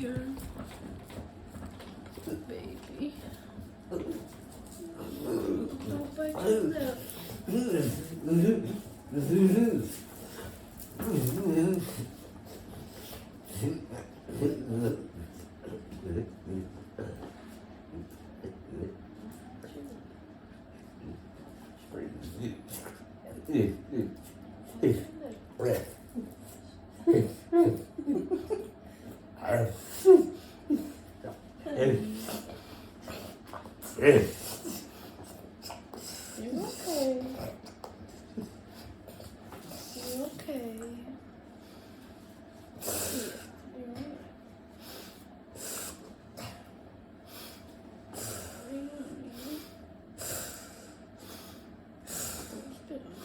here. Baby. Don't bite your lip. You're okay. You're okay. You're alright. Don't spit on me.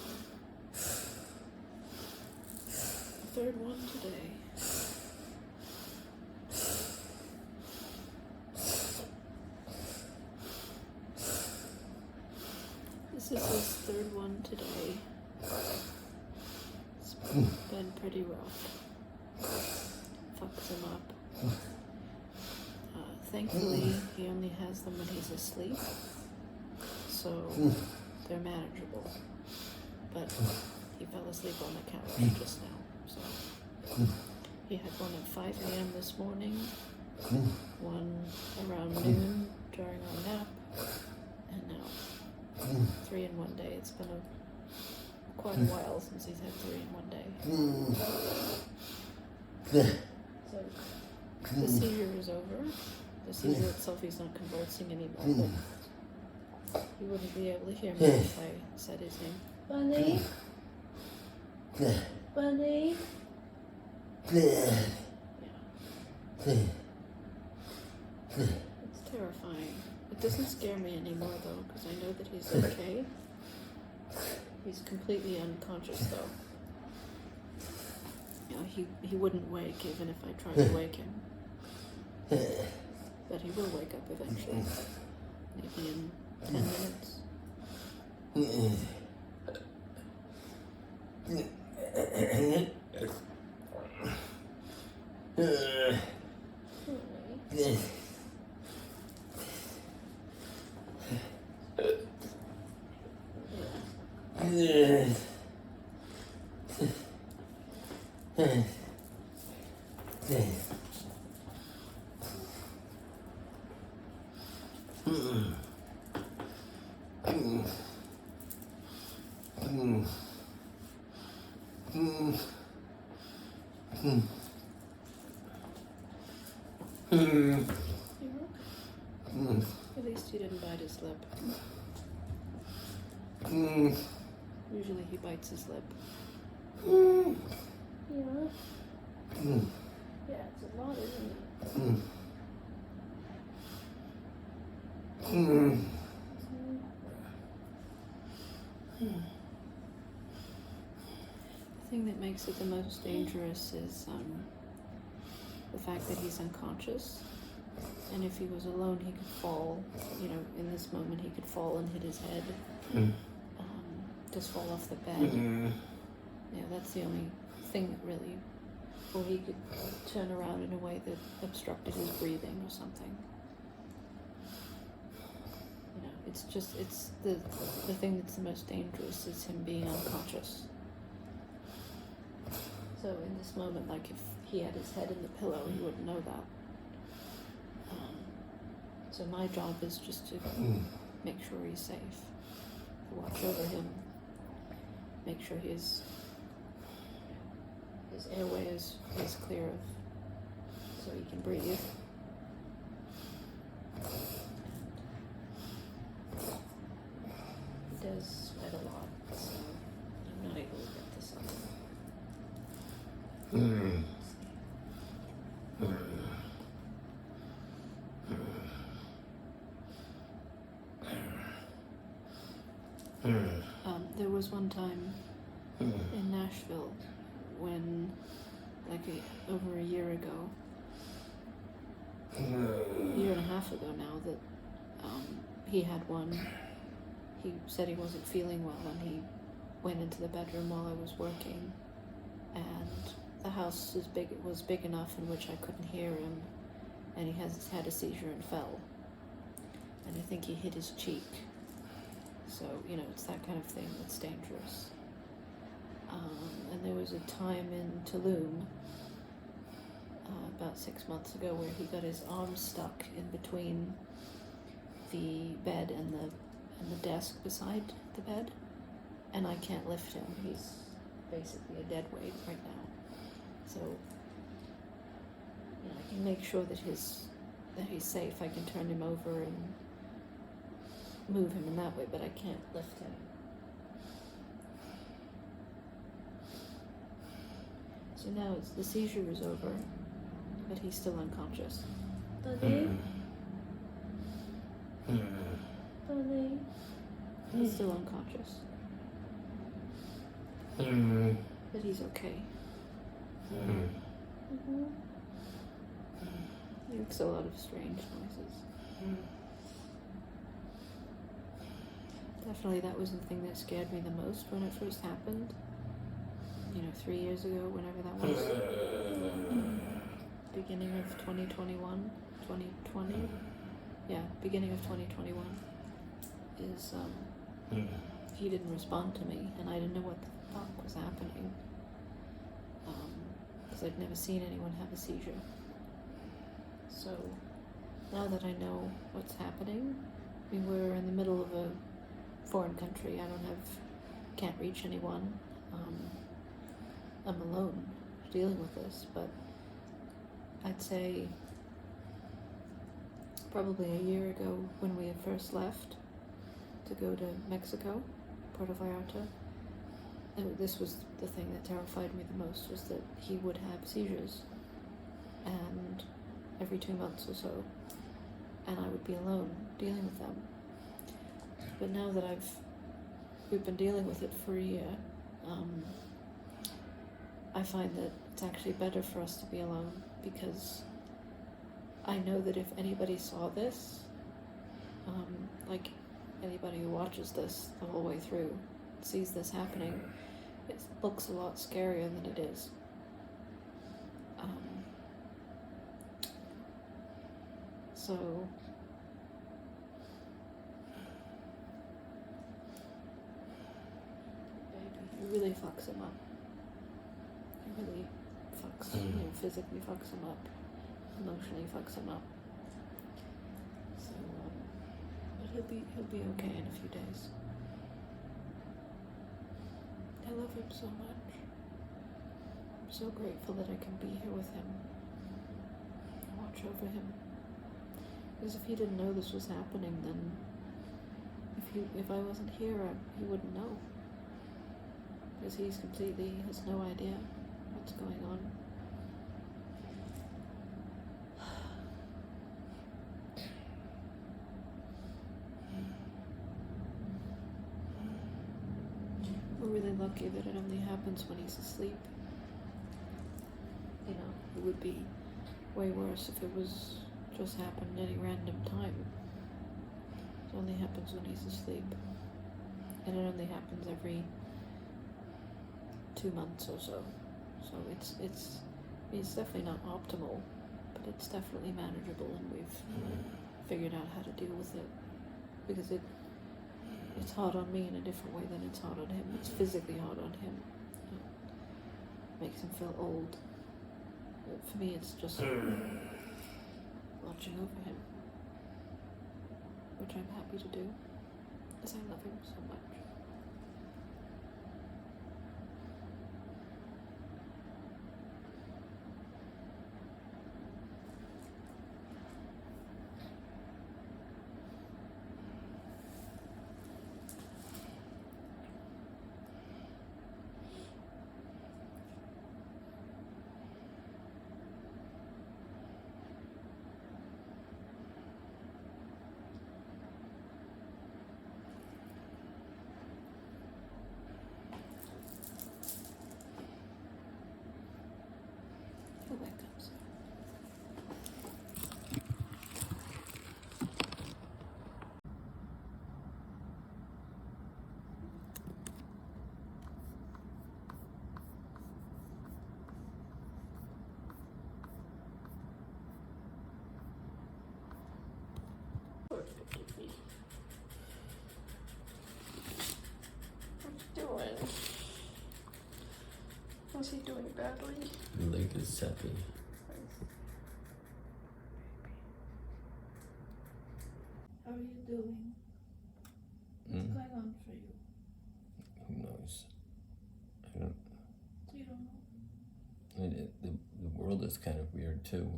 Third one today. This is his third one today. It's been pretty rough. Fucks him up. Thankfully, he only has them when he's asleep, so they're manageable. But he fell asleep on the couch just now, so he had one at 5 a.m. this morning, one around noon during our nap, and now 3 in one day. It's been quite a while since he's had 3 in one day. So the seizure is over. The seizure itself, he's not convulsing anymore, but he wouldn't be able to hear me if I said his name. Bunny? Bunny? Yeah. It's terrifying. It doesn't scare me anymore, though, because I know that he's okay. He's completely unconscious, though. You know, he wouldn't wake even if I tried to wake him. But he will wake up eventually. Maybe in 10 minutes. At least he didn't bite his lip. Usually he bites his lip. Yeah. Yeah, it's a lot, isn't it? The thing that makes it the most dangerous is the fact that he's unconscious. And if he was alone, he could fall. You know, in this moment, he could fall and hit his head. Just fall off the bed. Yeah, that's the only thing that really... Or he could turn around in a way that obstructed his breathing or something. You know, it's the thing that's the most dangerous is him being unconscious. So in this moment, like if he had his head in the pillow, he wouldn't know that. So my job is just to make sure he's safe, to watch over him, make sure his airway is clear of, so he can breathe. He does sweat a lot, so I'm not able to get this up. There was one time in Nashville when, like over a year ago, a year and a half ago now, that he had one. He said he wasn't feeling well, and he went into the bedroom while I was working, and the house was big enough in which I couldn't hear him, and he has had a seizure and fell. And I think he hit his cheek. So, you know, it's that kind of thing that's dangerous. And there was a time in Tulum, about 6 months ago, where he got his arm stuck in between the bed and the desk beside the bed, and I can't lift him. He's basically a dead weight right now. So, you know, I can make sure that he's safe. I can turn him over and move him in that way, but I can't lift him. So now the seizure is over, but he's still unconscious. Daddy? Daddy? He's still unconscious. But he's okay. He makes a lot of strange noises. Definitely that was the thing that scared me the most when it first happened. You know, 3 years ago, whenever that was. Beginning of 2021, 2020. Yeah, beginning of 2021 is, he didn't respond to me, and I didn't know what the fuck was happening. Because I'd never seen anyone have a seizure. So, now that I know what's happening, I mean, we're in the middle of a foreign country. Can't reach anyone. I'm alone dealing with this, but I'd say probably a year ago when we had first left to go to Mexico, Puerto Vallarta, this was the thing that terrified me the most, was that he would have seizures, and every 2 months or so, and I would be alone dealing with them. But now that we've been dealing with it for a year, I find that it's actually better for us to be alone, because I know that if anybody saw this, like anybody who watches this the whole way through, sees this happening, it looks a lot scarier than it is. So it really fucks him up. It really fucks, physically fucks him up, emotionally fucks him up. So, but he'll be okay in a few days. I love him so much. I'm so grateful that I can be here with him, watch over him. Because if he didn't know this was happening, then if I wasn't here, he wouldn't know. Because he has no idea what's going on. We're really lucky that it only happens when he's asleep. You know, it would be way worse if it was just happened any random time. It only happens when he's asleep. And it only happens every 2 months or so. So it's definitely not optimal, but it's definitely manageable, and we've figured out how to deal with it, because it's hard on me in a different way than it's hard on him. It's physically hard on him. It makes him feel old. But for me, it's just watching over him, which I'm happy to do, because I love him so much. he doing badly? The leg is sappy. How are you doing? What's going on for you? Who knows? I don't. You don't know. The world is kind of weird too.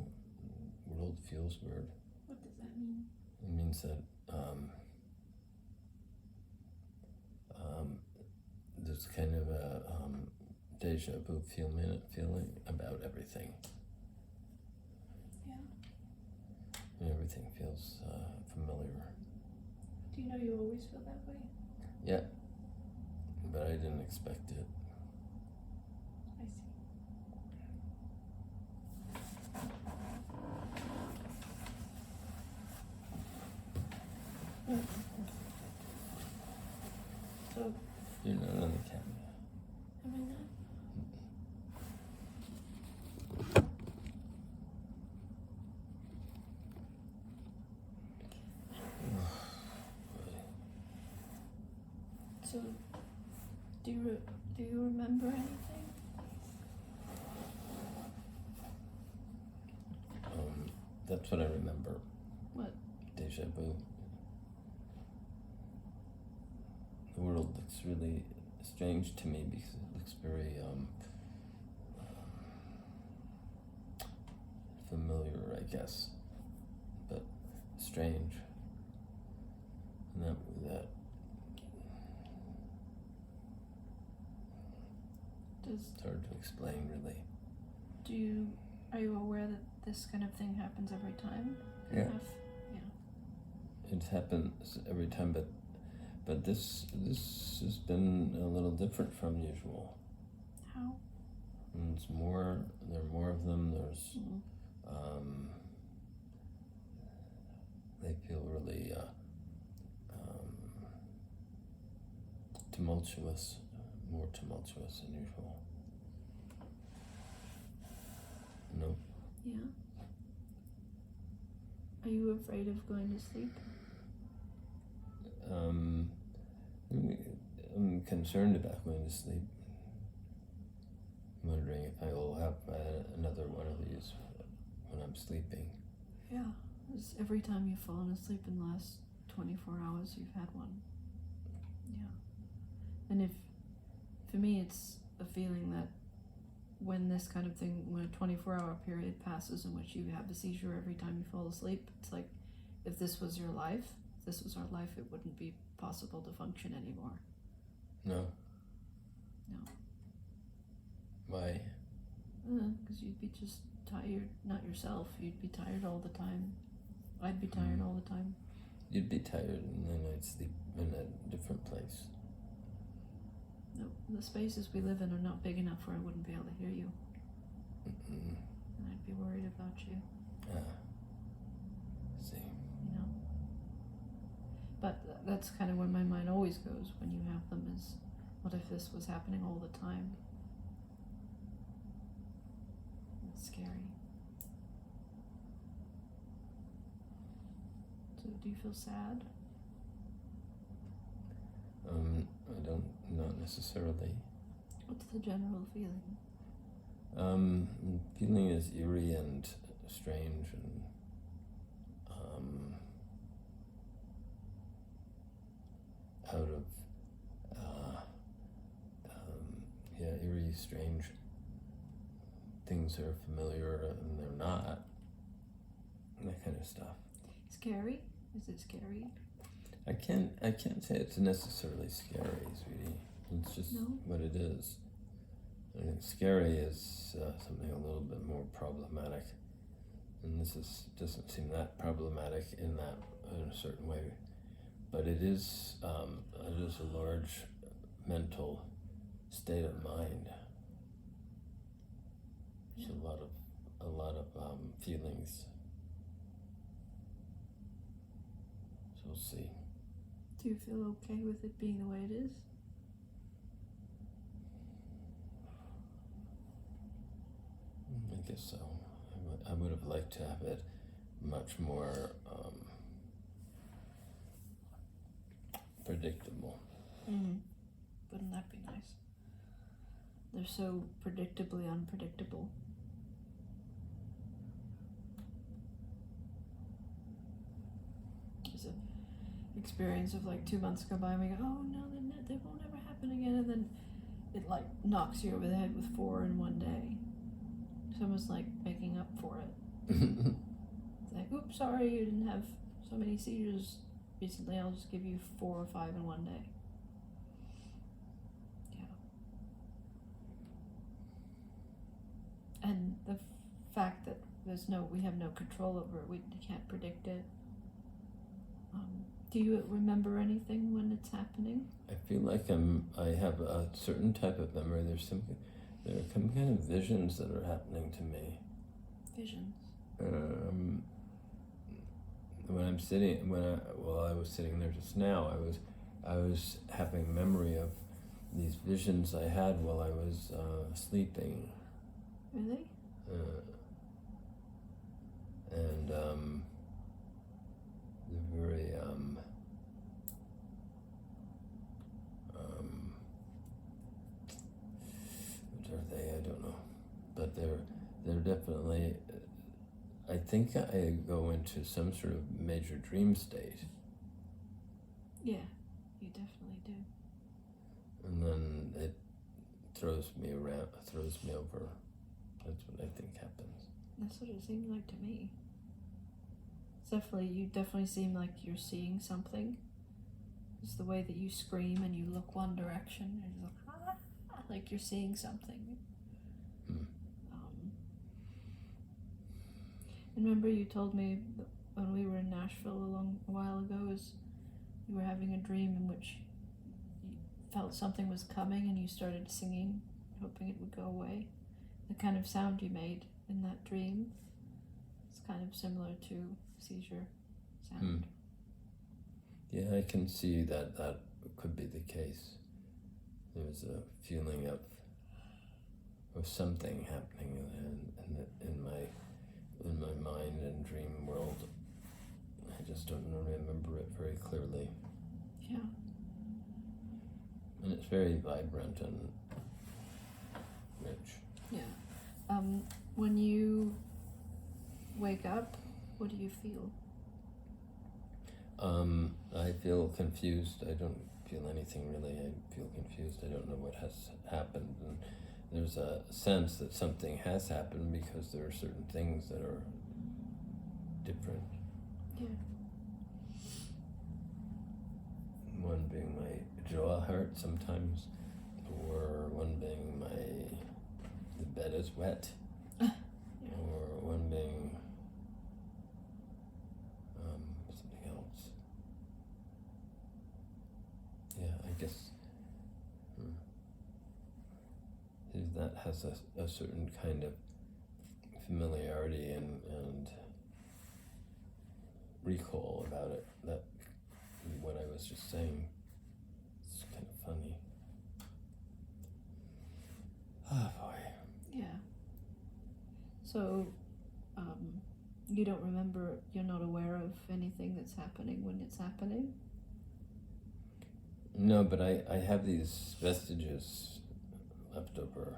The world feels weird. What does that mean? It means that there's kind of a deja vu feeling about everything. Yeah. And everything feels familiar. Do you know you always feel that way? Yeah, but I didn't expect it. I see. So, You're not on the camera. am I not? So, do you remember anything? That's what I remember. What? Deja vu. The world looks really strange to me because it looks very familiar, I guess, but strange. And that it's hard to explain, really. Are you aware that this kind of thing happens every time? Yeah. Yeah. It happens every time, but this has been a little different from usual. How? And there are more of them. There's they feel really tumultuous, more tumultuous than usual. No. Yeah. Are you afraid of going to sleep? I'm concerned about going to sleep. I'm wondering if I will have another one of these when I'm sleeping. Yeah. It's every time you've fallen asleep in the last 24 hours, you've had one. Yeah. And for me, it's a feeling that when this kind of thing, when a 24-hour period passes in which you have a seizure every time you fall asleep, it's like if this was your life, if this was our life, it wouldn't be possible to function anymore. No. No. Why? Because you'd be just tired, not yourself. You'd be tired all the time. I'd be tired all the time. You'd be tired and then I'd sleep in a different place. No, the spaces we live in are not big enough where I wouldn't be able to hear you. Mm-mm. And I'd be worried about you. See. You know? But that's kind of where my mind always goes when you have them is, what if this was happening all the time? It's scary. So do you feel sad? Not necessarily. What's the general feeling? Feeling is eerie and strange and out of eerie, strange. Things are familiar and they're not. That kind of stuff. Scary? Is it scary? I can't say it's necessarily scary, sweetie. It's just what it is. I think scary is something a little bit more problematic, and this doesn't seem that problematic in a certain way, but it is a large mental state of mind. It's a lot of feelings. So we'll see. Do you feel okay with it being the way it is? I guess so. I would have liked to have it much more predictable. Mm-hmm. Wouldn't that be nice? They're so predictably unpredictable. There's an experience of like 2 months go by and we go, oh no, they won't ever happen again, and then it like knocks you over the head with 4 in one day. It's almost like making up for it. It's like, oops, sorry, you didn't have so many seizures recently, I'll just give you 4 or 5 in one day. And the fact that we have no control over it, we can't predict it. Do you remember anything when it's happening? I feel like I have a certain type of memory. There are some kind of visions that are happening to me. Visions. When I was sitting there just now, I was having memory of these visions I had while I was sleeping. Really? And they're very what are they? I don't know, but they're definitely. I think I go into some sort of major dream state. Yeah, you definitely do. And then it throws me over. That's what I think happens. That's what it seemed like to me. You definitely seem like you're seeing something. It's the way that you scream and you look one direction and you look, like you're seeing something. Remember you told me when we were in Nashville a while ago, is you were having a dream in which you felt something was coming and you started singing, hoping it would go away. The kind of sound you made in that dream is kind of similar to seizure sound. Yeah, I can see that could be the case. There's a feeling of something happening in my mind and dream world. I just don't remember it very clearly. Yeah. And it's very vibrant and rich. Yeah. When you wake up, what do you feel? I feel confused. I don't feel anything really. I feel confused. I don't know what has happened. And there's a sense that something has happened because there are certain things that are different. Yeah. One being my jaw hurts sometimes, or one being the bed is wet, Yeah. or one being something else. Yeah, I guess that has a certain kind of familiarity and recall about it. That what I was just saying. It's kind of funny. Oh boy. Yeah. So, you don't remember, you're not aware of anything that's happening when it's happening? No, but I have these vestiges left over,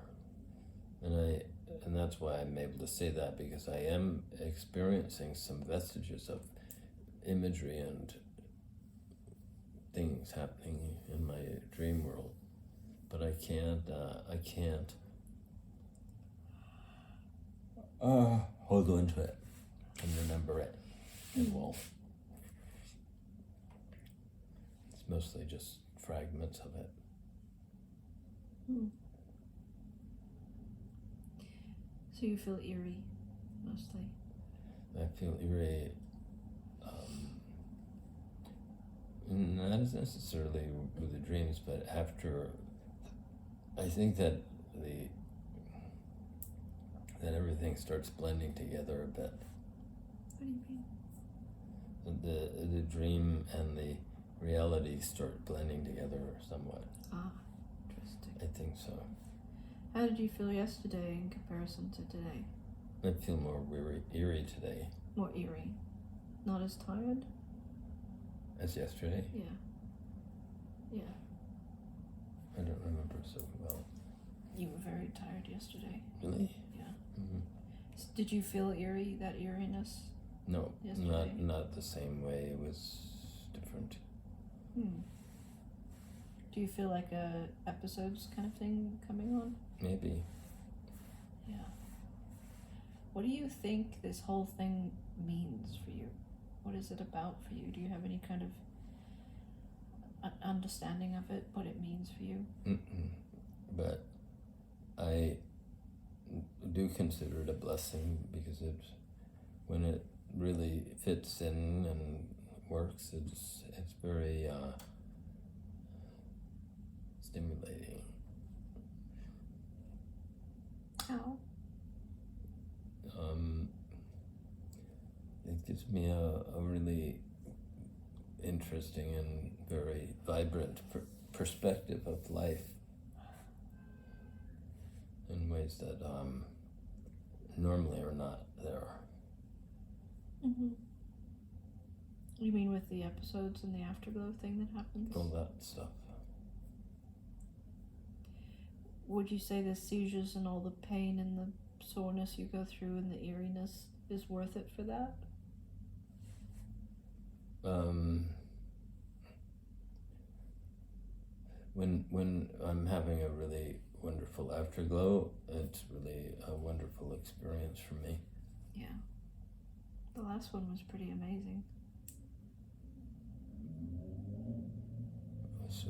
and that's why I'm able to say that, because I am experiencing some vestiges of imagery and things happening in my dream world, but I can't hold on to it and remember it as well. It's mostly just fragments of it. So you feel eerie, mostly? I feel eerie, not as necessarily with the dreams, but after, I think that everything starts blending together a bit. What do you mean? The dream and the reality start blending together somewhat. Ah, interesting. I think so. How did you feel yesterday in comparison to today? I feel more eerie today. More eerie. Not as tired? As yesterday? Yeah. Yeah. I don't remember so well You were very tired yesterday. Really? Yeah. Mm-hmm. Did you feel that eeriness? No, Yesterday? not the same way. It was different. Do you feel like a episodes kind of thing coming on? Maybe. Yeah. What do you think this whole thing means for you? What is it about for you? Do you have any kind of understanding of it, what it means for you? But I do consider it a blessing because when it really fits in and works, it's very stimulating. How? It gives me a really interesting and very vibrant perspective of life in ways that normally are not there. Mm-hmm. You mean with the episodes and the afterglow thing that happens? All that stuff. Would you say the seizures and all the pain and the soreness you go through and the eeriness is worth it for that? When I'm having a really wonderful afterglow, it's really a wonderful experience for me. Yeah. The last one was pretty amazing. So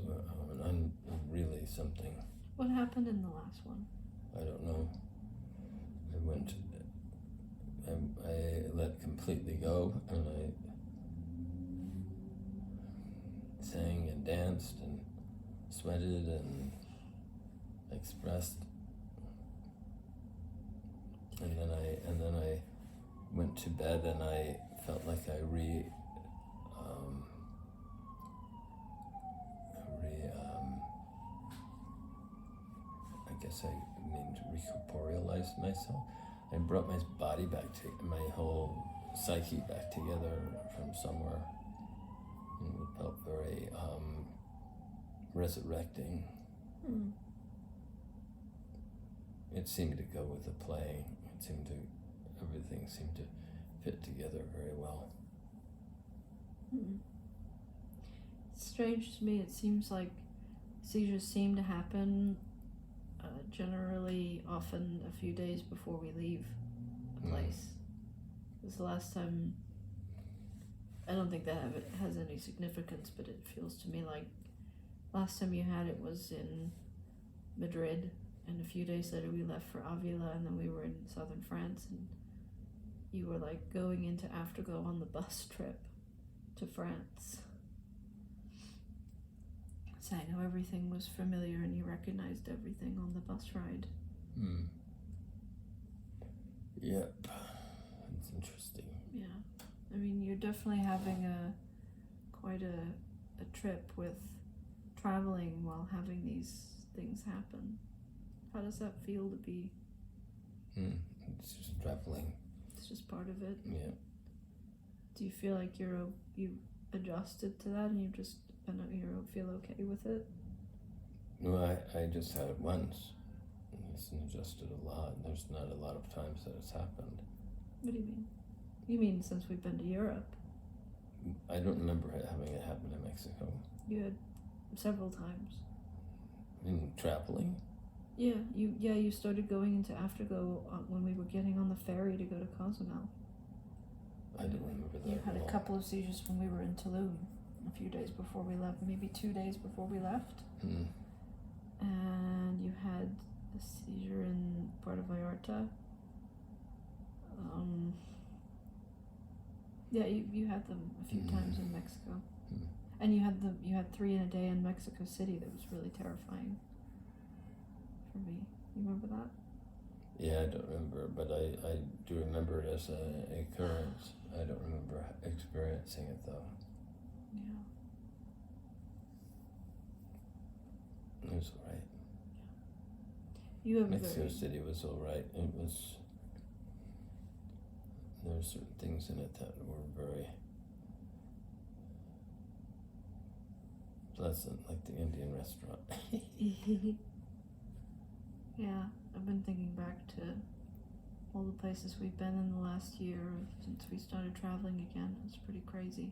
I'm really something. What happened in the last one? I don't know. I let completely go, and I sang and danced and sweated and expressed, and then I went to bed, and I felt like I recorporealized myself. I brought my body back to my whole psyche back together from somewhere, and it felt very resurrecting. It seemed to go with the playing. Everything seemed to fit together very well. It's strange to me. It seems like seizures seem to happen generally often a few days before we leave a place. This is the last time. I don't think that has any significance, but it feels to me like last time you had it was in Madrid, and a few days later we left for Avila, and then we were in southern France, and you were like going into afterglow on the bus trip to France, saying how everything was familiar and you recognized everything on the bus ride. Yep. It's interesting. Yeah. I mean, you're definitely having quite a trip with traveling while having these things happen. How does that feel to be? It's just traveling. It's just part of it? Yeah. Do you feel like you adjusted to that and you feel okay with it? No, I just had it once. It's adjusted a lot. There's not a lot of times that it's happened. What do you mean? You mean since we've been to Europe? I don't remember having it happen in Mexico. You had several times. In traveling? Yeah, you started going into afterglow when we were getting on the ferry to go to Cozumel. I don't remember that. You had a couple of seizures when we were in Tulum a few days before we left, maybe 2 days before we left. And you had a seizure in Puerto Vallarta. Yeah, you had them a few times in Mexico. And you had 3 in a day in Mexico City that was really terrifying for me. You remember that? Yeah, I don't remember, but I do remember it as an occurrence. I don't remember experiencing it though. Yeah. It was alright. You have Mexico City was alright. There were certain things in it that were very pleasant, like the Indian restaurant. Yeah, I've been thinking back to all the places we've been in the last year since we started traveling again. It's pretty crazy.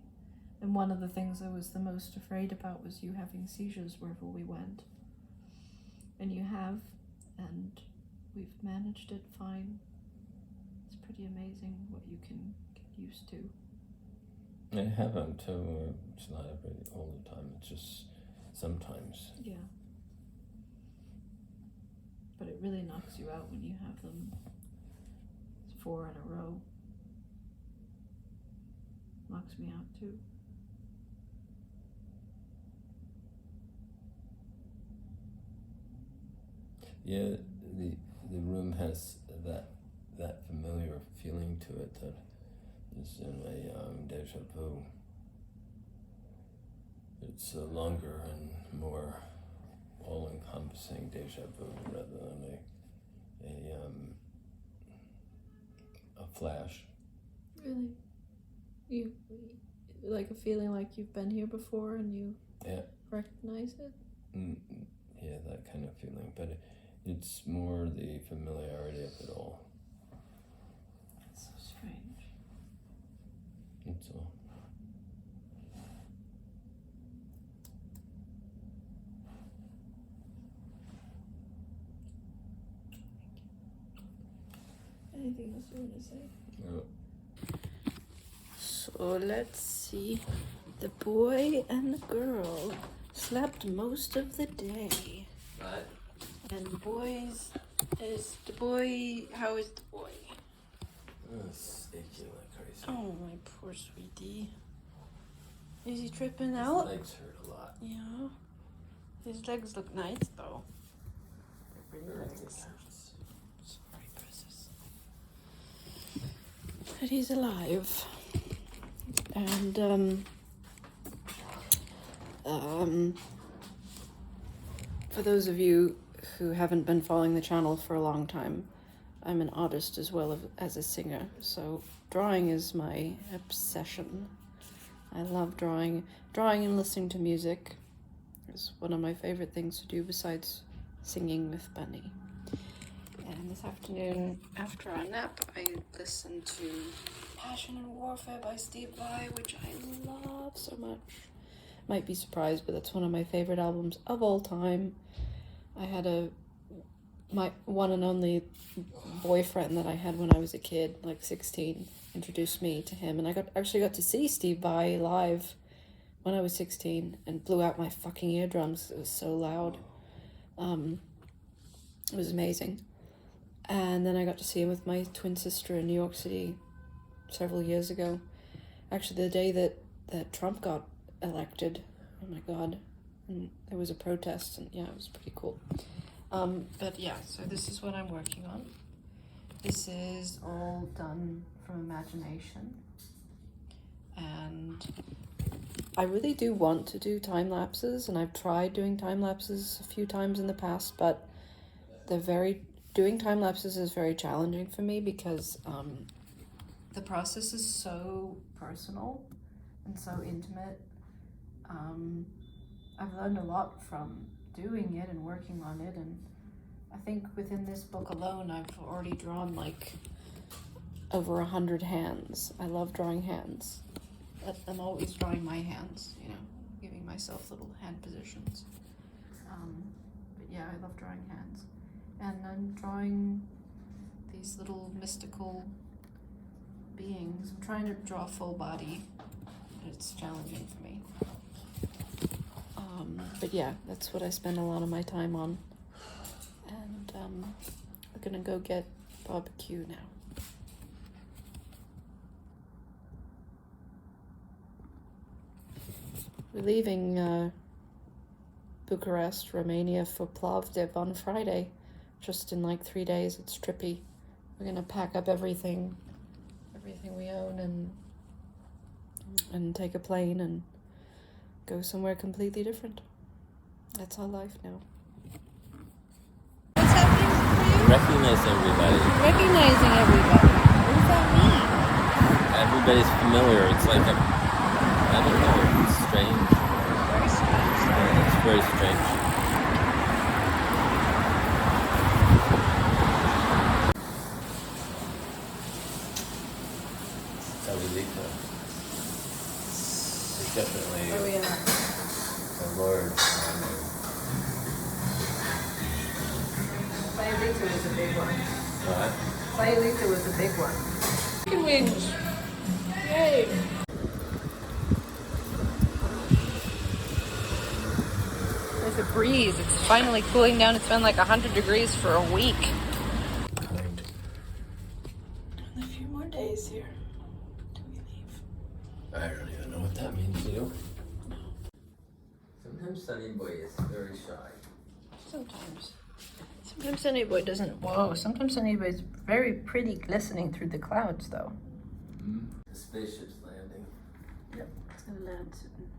And one of the things I was the most afraid about was you having seizures wherever we went. And you have, and we've managed it fine. It's pretty amazing what you can get used to. I haven't, it's not all the time, it's just sometimes. Yeah. But it really knocks you out when you have them 4 in a row. Knocks me out too. Yeah, the room has that familiar feeling to it that is in a deja vu. It's a longer and more all-encompassing deja vu rather than a flash. Really? You like a feeling like you've been here before and you recognize it? Yeah, that kind of feeling, but it's more the familiarity of it all. That's so strange. That's all. Anything else you want to say? No. So let's see. The boy and the girl slept most of the day. What? And how is the boy? Aching like crazy. Oh, my poor sweetie. Is he tripping out? His legs hurt a lot. Yeah. His legs look nice though. They're pretty nice. Sorry, precious. But he's alive. And for those of you who haven't been following the channel for a long time, I'm an artist as well as a singer, so drawing is my obsession. I love drawing. Drawing and listening to music is one of my favorite things to do besides singing with Bunny. And this afternoon, after our nap, I listened to Passion and Warfare by Steve Vai, which I love so much. Might be surprised, but that's one of my favorite albums of all time. I had my one and only boyfriend that I had when I was a kid, like 16, introduced me to him, and I actually got to see Steve Vai live when I was 16 and blew out my fucking eardrums. It was so loud. It was amazing. And then I got to see him with my twin sister in New York City several years ago. Actually, the day that Trump got elected. Oh my god. And there was a protest, and yeah, it was pretty cool. But yeah, so this is what I'm working on. This is all done from imagination. And I really do want to do time lapses, and I've tried doing time lapses a few times in the past, but doing time lapses is very challenging for me because the process is so personal and so intimate. I've learned a lot from doing it and working on it, and I think within this book alone I've already drawn like over 100 hands. I love drawing hands. I'm always drawing my hands, giving myself little hand positions. But yeah, I love drawing hands. And I'm drawing these little mystical beings. I'm trying to draw full body. It's challenging for me. But yeah, that's what I spend a lot of my time on. And we're gonna go get barbecue now. We're leaving Bucharest, Romania for Plovdiv on Friday. Just in like 3 days. It's trippy. We're gonna pack up everything we own and take a plane and go somewhere completely different. That's our life now. What's happening for you? Recognize everybody. Recognizing everybody. What does that mean? Everybody's familiar. It's like I don't know. It's strange. Very strange. Yeah, it's very strange. Angelique. It's definitely Where are we at? a large island. Sayulita was a big one. What? Sayulita was a big one. Chicken wings! Yay! There's a breeze. It's finally cooling down. It's been like 100 degrees for a week. Kind. A few more days here till we leave. I don't even know what that means to you. Sometimes Sunny Boy is very shy. Sometimes. Sometimes Sunny Boy doesn't. Whoa. Sometimes Sunny Boy is very pretty, glistening through the clouds, though. The spaceship's landing. Yep. It's gonna land soon.